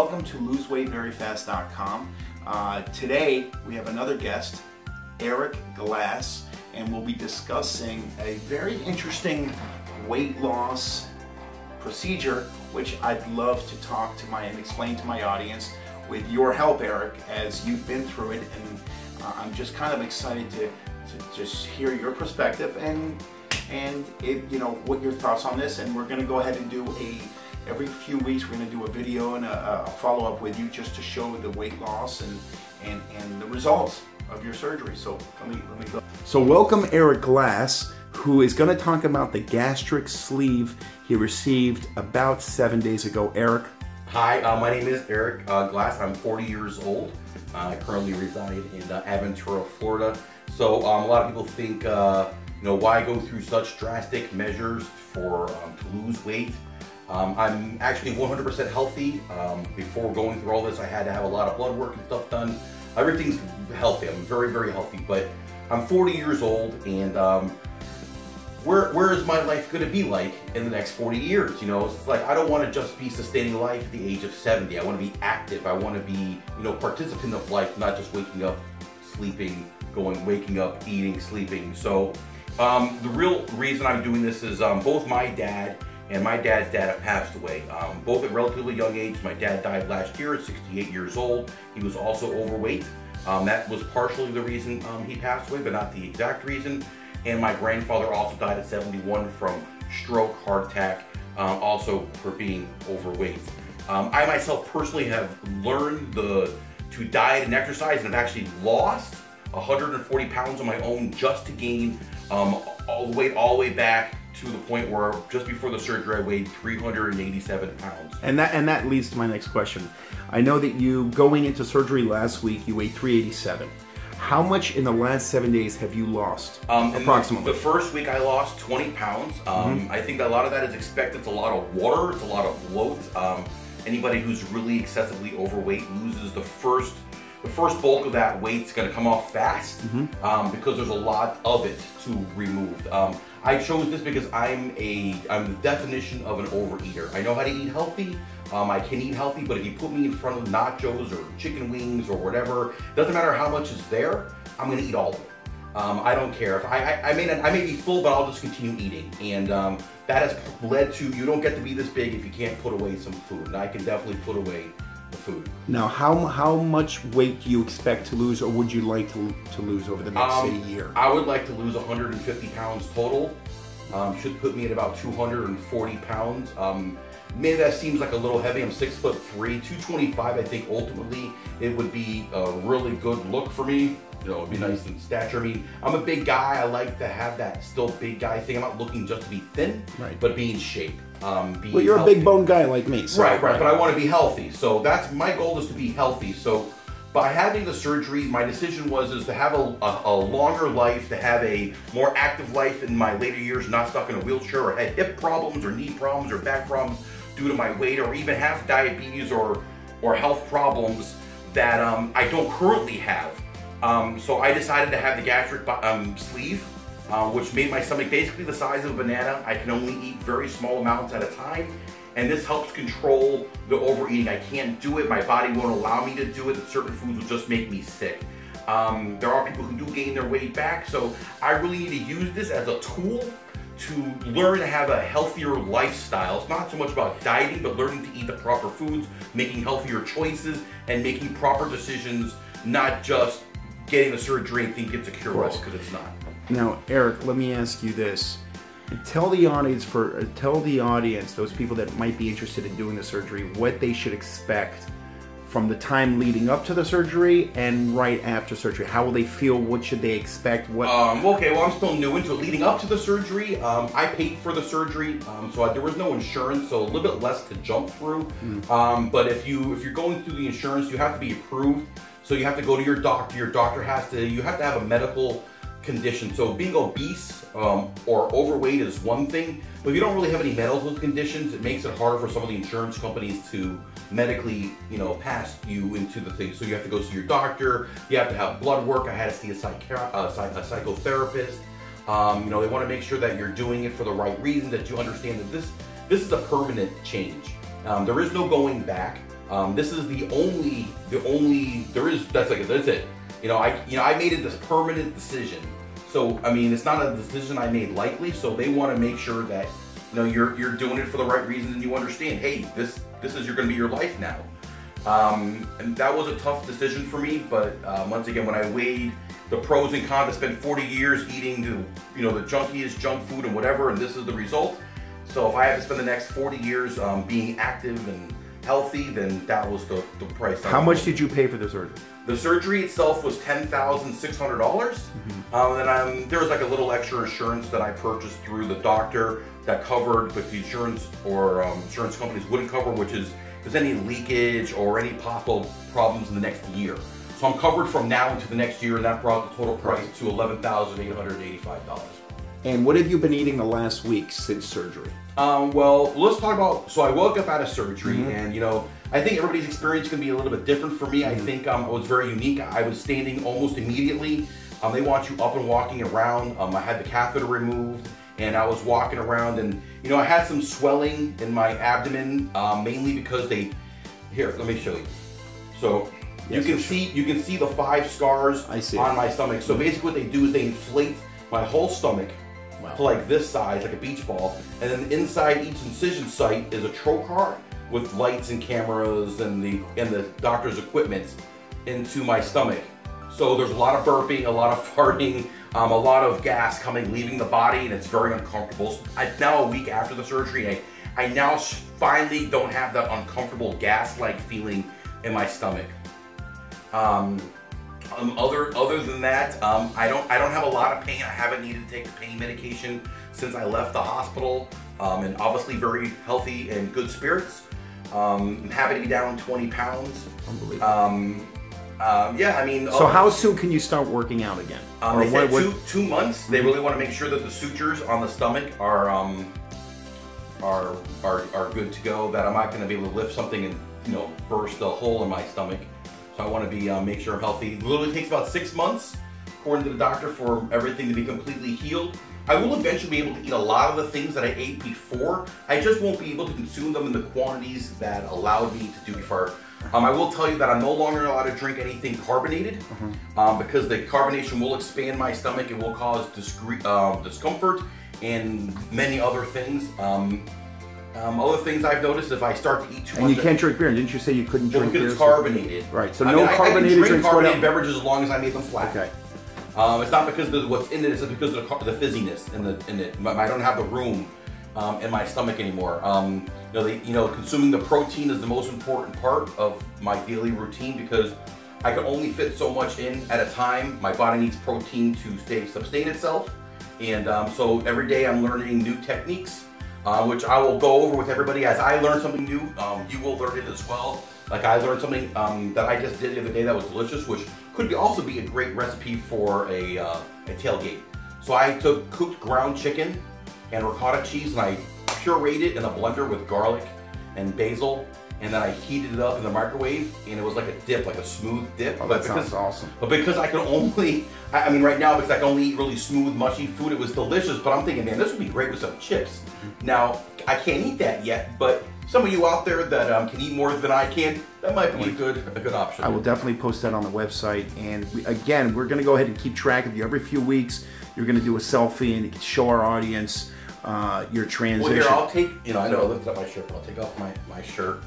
welcome to LoseWeightVeryFast.com. Today we have another guest, Eric Glass, and we'll be discussing a very interesting weight loss procedure, which I'd love to talk to and explain to my audience with your help, Eric, as you've been through it, and I'm just kind of excited to just hear your perspective and what your thoughts on this. And we're going to go ahead and do every few weeks we're going to do a video and a follow-up with you just to show the weight loss and the results of your surgery. So let me go. So welcome Eric Glass, who is going to talk about the gastric sleeve he received about 7 days ago. Eric. Hi, my name is Eric Glass. I'm 40 years old. I currently reside in Aventura, Florida. So a lot of people think, why go through such drastic measures to lose weight? I'm actually 100% healthy. Before going through all this, I had to have a lot of blood work and stuff done. Everything's healthy. I'm very, very healthy. But I'm 40 years old, and where is my life going to be like in the next 40 years? It's like I don't want to just be sustaining life at the age of 70. I want to be active. I want to be, participant of life, not just waking up, sleeping, waking up, eating, sleeping. So the real reason I'm doing this is both my dad and my dad's dad have passed away, both at relatively young age. My dad died last year at 68 years old. He was also overweight. That was partially the reason he passed away, but not the exact reason. And my grandfather also died at 71 from stroke, heart attack, also for being overweight. I myself personally have learned to diet and exercise, and I've actually lost 140 pounds on my own just to gain all the way back to the point where just before the surgery I weighed 387 pounds. And that leads to my next question. I know that you, going into surgery last week, you weighed 387. How much in the last 7 days have you lost, approximately? The first week I lost 20 pounds. I think that a lot of that is expected. It's a lot of water, it's a lot of bloat. Anybody who's really excessively overweight loses the first bulk of that weight's going to come off fast because there's a lot of it to remove. I chose this because I'm the definition of an overeater. I know how to eat healthy. I can eat healthy, but if you put me in front of nachos or chicken wings or whatever, doesn't matter how much is there, I'm going to eat all of it. I don't care. If I may be full, but I'll just continue eating. And that has led to, you don't get to be this big if you can't put away some food. And I can definitely put away the food. Now, how much weight do you expect to lose, or would you like to lose over the next, say, year? I would like to lose 150 pounds total. Should put me at about 240 pounds. Maybe that seems like a little heavy. I'm 6'3", 225. I think ultimately it would be a really good look for me. It'd be nice in stature. I mean, I'm a big guy. I like to have that still big guy thing. I'm not looking just to be thin, but be in shape. Well, you're healthy. A big bone guy like me. So. Right. But I want to be healthy. So that's my goal, is to be healthy. So by having the surgery, my decision is to have a longer life, to have a more active life in my later years, not stuck in a wheelchair or had hip problems or knee problems or back problems due to my weight, or even have diabetes or health problems that I don't currently have. So I decided to have the gastric sleeve, which made my stomach basically the size of a banana. I can only eat very small amounts at a time, and this helps control the overeating. I can't do it. My body won't allow me to do it. Certain foods will just make me sick. There are people who do gain their weight back, so I really need to use this as a tool to learn to have a healthier lifestyle. It's not so much about dieting, but learning to eat the proper foods, making healthier choices, and making proper decisions, not just getting the surgery and think it's a cure-all, because it's not. Now, Eric, let me ask you this. Tell the audience, those people that might be interested in doing the surgery, what they should expect from the time leading up to the surgery and right after surgery. How will they feel? What should they expect? Okay, well, I'm still new into it. Leading up to the surgery, I paid for the surgery, so there was no insurance, so a little bit less to jump through. But if you're going through the insurance, you have to be approved. So you have to go to your doctor. Your doctor you have to have a medical condition. So being obese or overweight is one thing, but if you don't really have any medical conditions, it makes it harder for some of the insurance companies to medically, pass you into the thing. So you have to go see your doctor, you have to have blood work. I had to see a psychotherapist. They want to make sure that you're doing it for the right reason, that you understand that this is a permanent change. There is no going back. This is the only that's it. I made it this permanent decision. So I mean, it's not a decision I made lightly. So they want to make sure that you're doing it for the right reasons and you understand. Hey, this is going to be your life now. And that was a tough decision for me. But once again, when I weighed the pros and cons, I spent 40 years eating the junkiest junk food and whatever, and this is the result. So if I have to spend the next 40 years being active and healthy, then that was the price. How much did you pay for the surgery? The surgery itself was $10,600. And then there was like a little extra insurance that I purchased through the doctor that covered, but the insurance or insurance companies wouldn't cover, which is if there's any leakage or any possible problems in the next year. So I'm covered from now into the next year, and that brought the total price to $11,885. And what have you been eating the last week since surgery? Well, let's talk about, so I woke up out of surgery, and I think everybody's experience can be a little bit different for me. I think I was very unique. I was standing almost immediately. They want you up and walking around. I had the catheter removed, and I was walking around, and I had some swelling in my abdomen, mainly because here, let me show you. So you can see the 5 scars on my stomach. So basically what they do is they inflate my whole stomach to like this size, like a beach ball, and then inside each incision site is a trocar with lights and cameras and the doctor's equipment into my stomach. So there's a lot of burping, a lot of farting, a lot of gas leaving the body, and it's very uncomfortable. So now a week after the surgery, I now finally don't have that uncomfortable gas-like feeling in my stomach. Other than that, I don't have a lot of pain. I haven't needed to take the pain medication since I left the hospital, and obviously very healthy and good spirits. I'm happy to be down 20 pounds. Unbelievable. Yeah, I mean. So how soon can you start working out again? They said 2 months. They really want to make sure that the sutures on the stomach are good to go. That I'm not going to be able to lift something and burst a hole in my stomach. So I want to be make sure I'm healthy. It literally takes about 6 months, according to the doctor, for everything to be completely healed. I will eventually be able to eat a lot of the things that I ate before. I just won't be able to consume them in the quantities that allowed me to do before. I will tell you that I'm no longer allowed to drink anything carbonated because the carbonation will expand my stomach. It will cause discomfort and many other things. Other things I've noticed, if I start to eat too much. And you can't drink beer. Didn't you say you couldn't drink beer? Because it's carbonated. Right. So no carbonated drinks. I can drink carbonated beverages as long as I make them flat. Okay. It's not because of what's in it. It's because of the fizziness in it. I don't have the room in my stomach anymore. Consuming the protein is the most important part of my daily routine because I can only fit so much in at a time. My body needs protein to sustain itself, and so every day I'm learning new techniques. Which I will go over with everybody. As I learn something new, you will learn it as well. Like I learned something that I just did the other day that was delicious, which could also be a great recipe for a tailgate. So I took cooked ground chicken and ricotta cheese and I pureed it in a blender with garlic and basil, and then I heated it up in the microwave, and it was like a dip, like a smooth dip. Oh, that sounds awesome. But because I can only, I mean right now, because I can only eat really smooth, mushy food, it was delicious, but I'm thinking, man, this would be great with some chips. Now, I can't eat that yet, but some of you out there that can eat more than I can, that might be a good option. I will definitely post that on the website, and again, we're going to go ahead and keep track of you. Every few weeks, you're going to do a selfie, and you can show our audience your transition. Well, here, I'll take, I know I lifted up my shirt, but I'll take off my shirt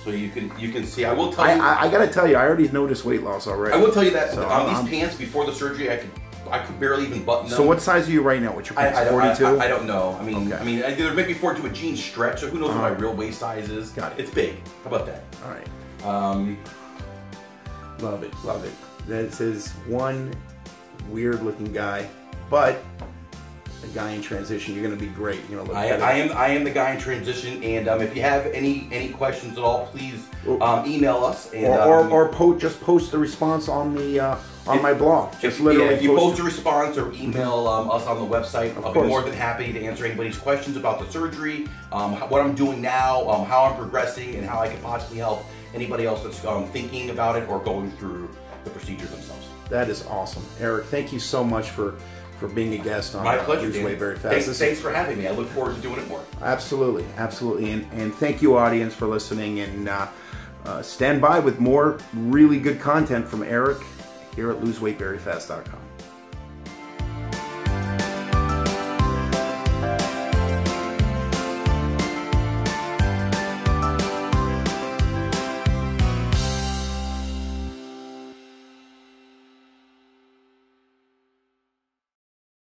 so you can see. I will tell you. I got to tell you, I already noticed weight loss already. I will tell you that on these pants before the surgery, I could barely even button them. So what size are you right now? What's your pants? 42? I don't know. I mean, they're making me forward to a jean stretch, so who knows what my real waist size is. Got it. It's big. How about that? All right. Love it, love it. This is one weird looking guy, but a guy in transition. You're going to be great. You're going to look better. I am the guy in transition, and if you have any questions at all, please email us. And, or just post the response on the on my blog. Just literally if you post a response or email us on the website, I'll be more than happy to answer anybody's questions about the surgery, what I'm doing now, how I'm progressing, and how I can possibly help anybody else that's thinking about it or going through the procedures themselves. That is awesome. Eric, thank you so much for being a guest on My pleasure, Lose Weight Very Fast. Thanks for having me. I look forward to doing it more. Absolutely, absolutely. And thank you, audience, for listening. And stand by with more really good content from Eric here at loseweightveryfast.com.